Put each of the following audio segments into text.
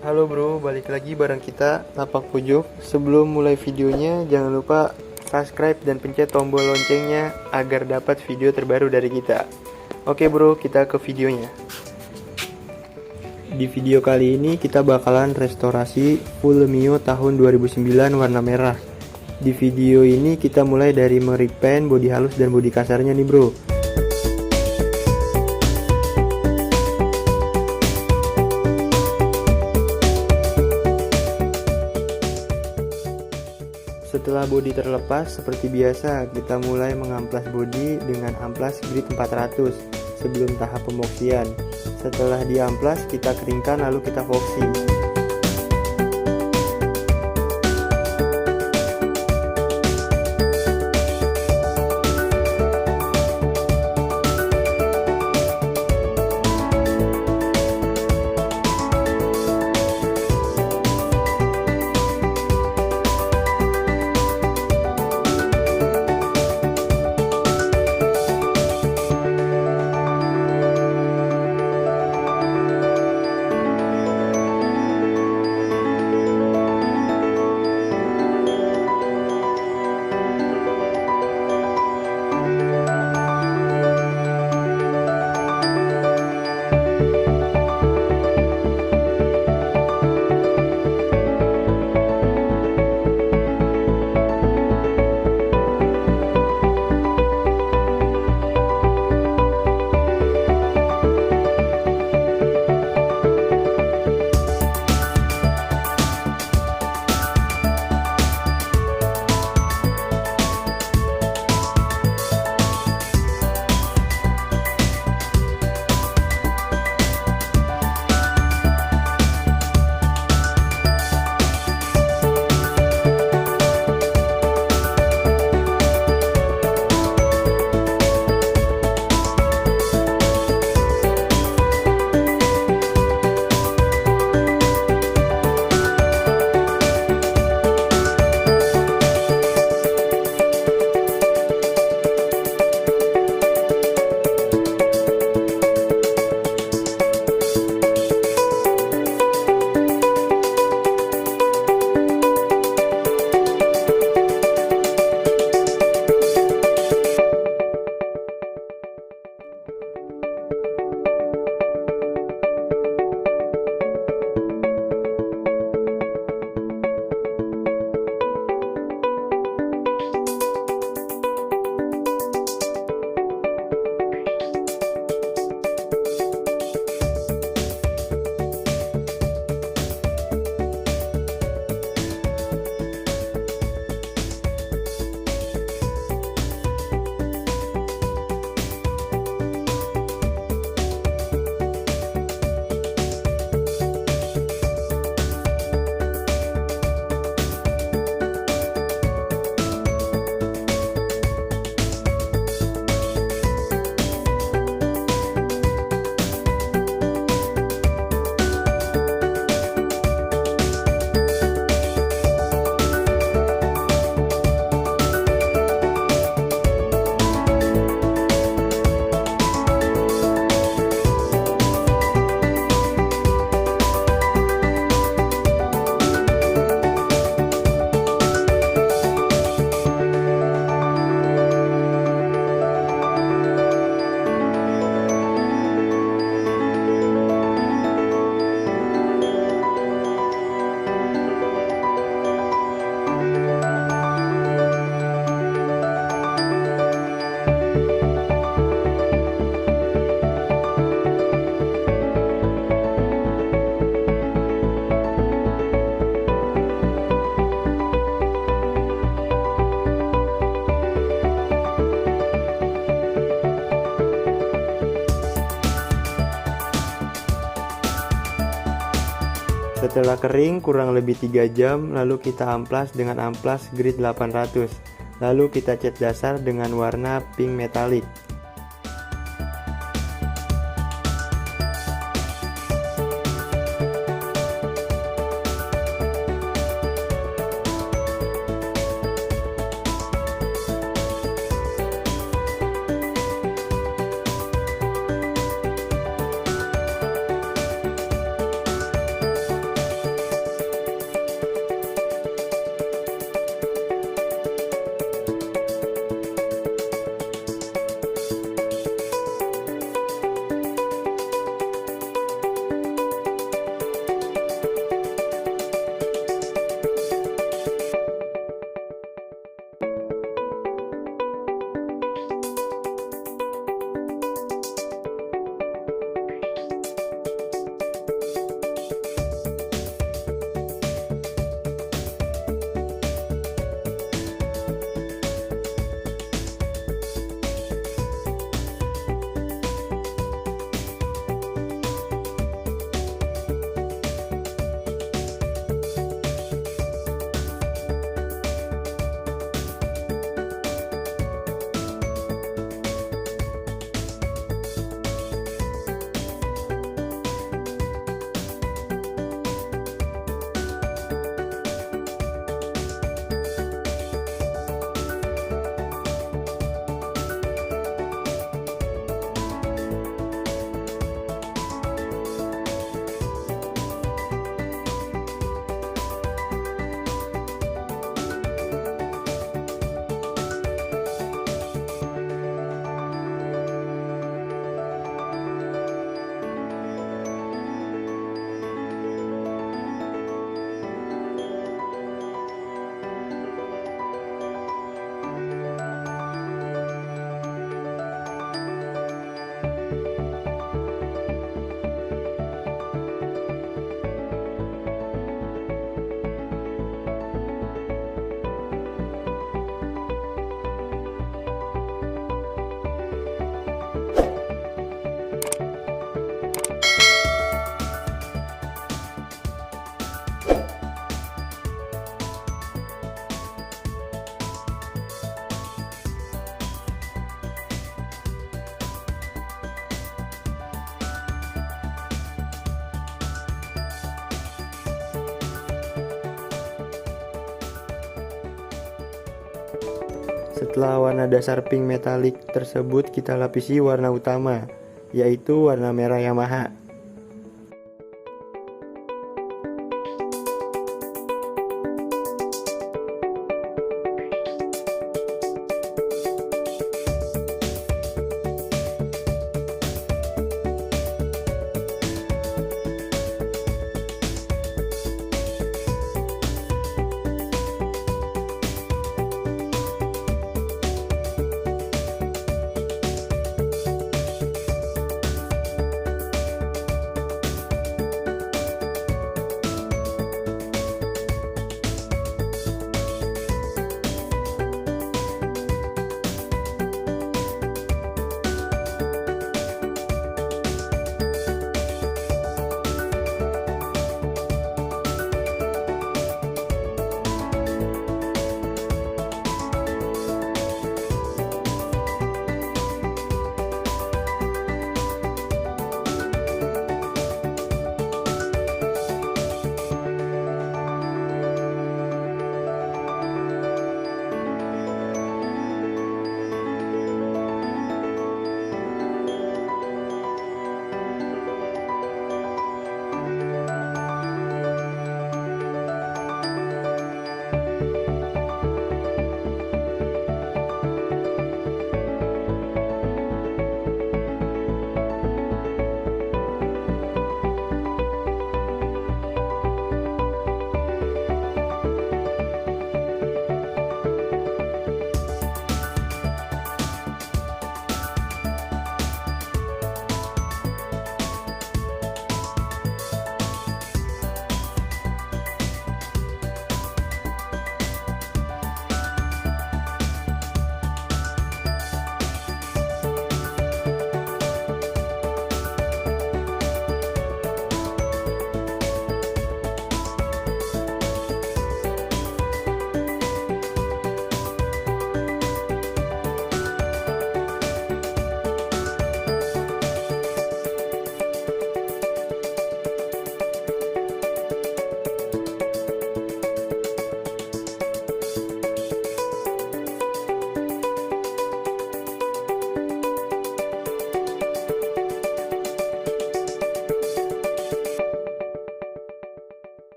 Halo bro, balik lagi bareng kita lapak pojok. Sebelum mulai videonya jangan lupa subscribe dan pencet tombol loncengnya agar dapat video terbaru dari kita. Oke bro, kita ke videonya. Di video kali ini kita bakalan restorasi full Mio tahun 2009 warna merah. Di video ini kita mulai dari merepaint bodi halus dan bodi kasarnya nih bro. Setelah bodi terlepas, seperti biasa kita mulai mengamplas bodi dengan amplas grid 400 sebelum tahap pemoksian. Setelah diamplas kita keringkan lalu kita voksi. Setelah kering kurang lebih 3 jam, lalu kita amplas dengan amplas grid 800. Lalu kita cat dasar dengan warna pink metalik. Setelah warna dasar pink metalik tersebut, kita lapisi warna utama, yaitu warna merah Yamaha.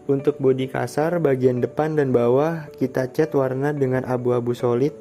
Untuk bodi kasar, bagian depan dan bawah kita cat warna dengan abu-abu solid.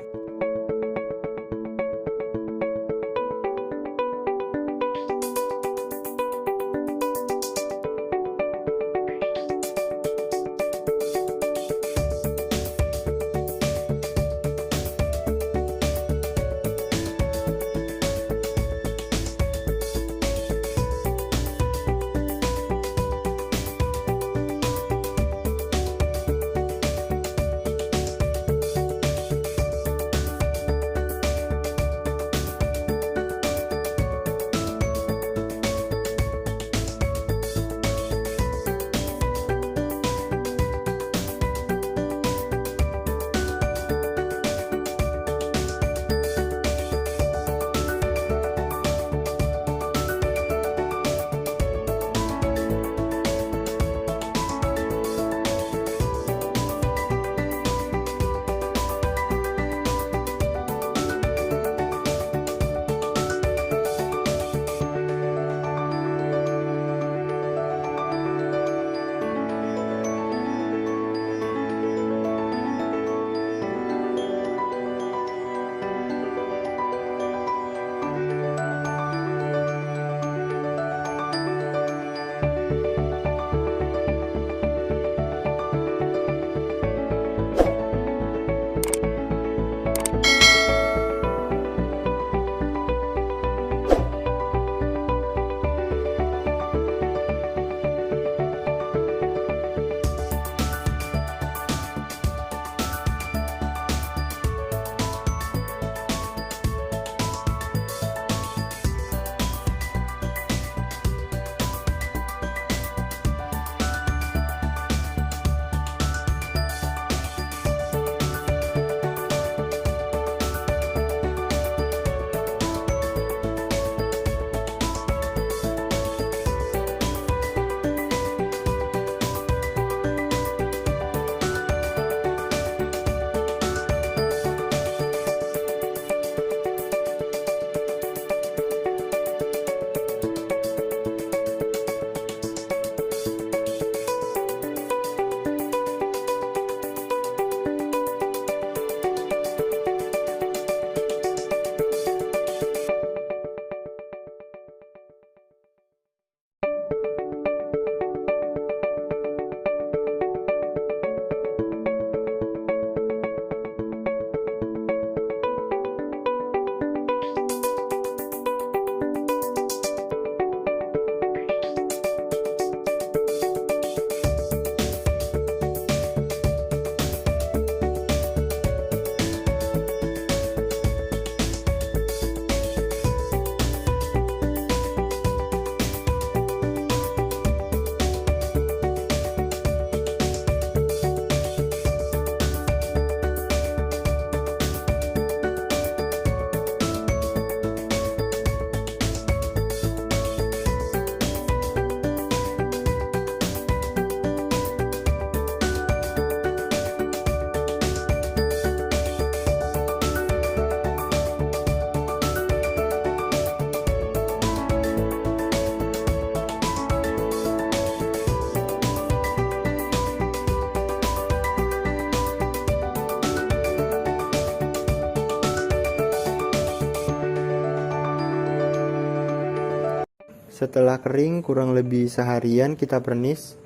Setelah kering kurang lebih seharian kita pernis.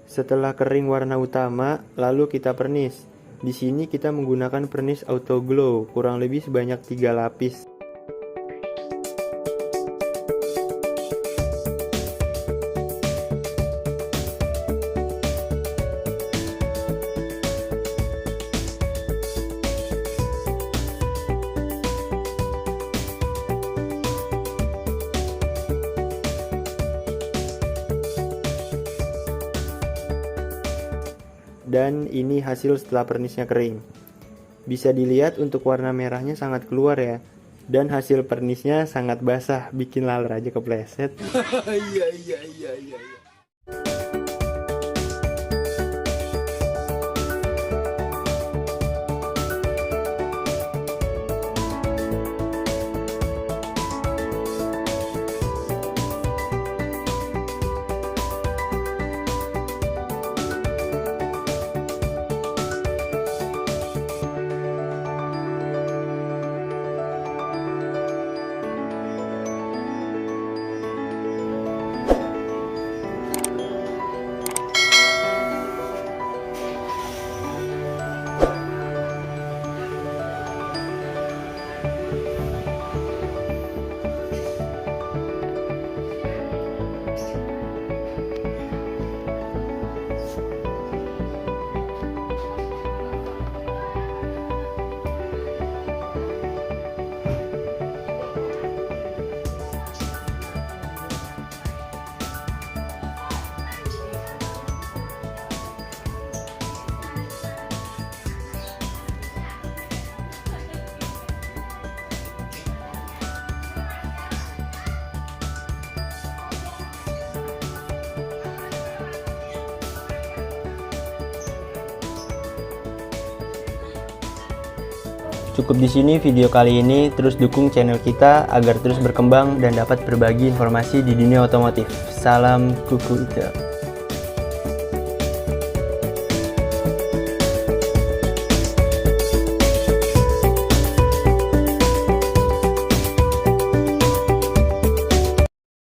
Setelah kering warna utama, lalu kita pernis. Di sini kita menggunakan pernis auto glow kurang lebih sebanyak 3 lapis. Dan ini hasil setelah pernisnya kering. Bisa dilihat untuk warna merahnya sangat keluar ya. Dan hasil pernisnya sangat basah, bikin laler aja kepleset. Iya. Cukup di sini video kali ini, terus dukung channel kita agar terus berkembang dan dapat berbagi informasi di dunia otomotif. Salam kuku.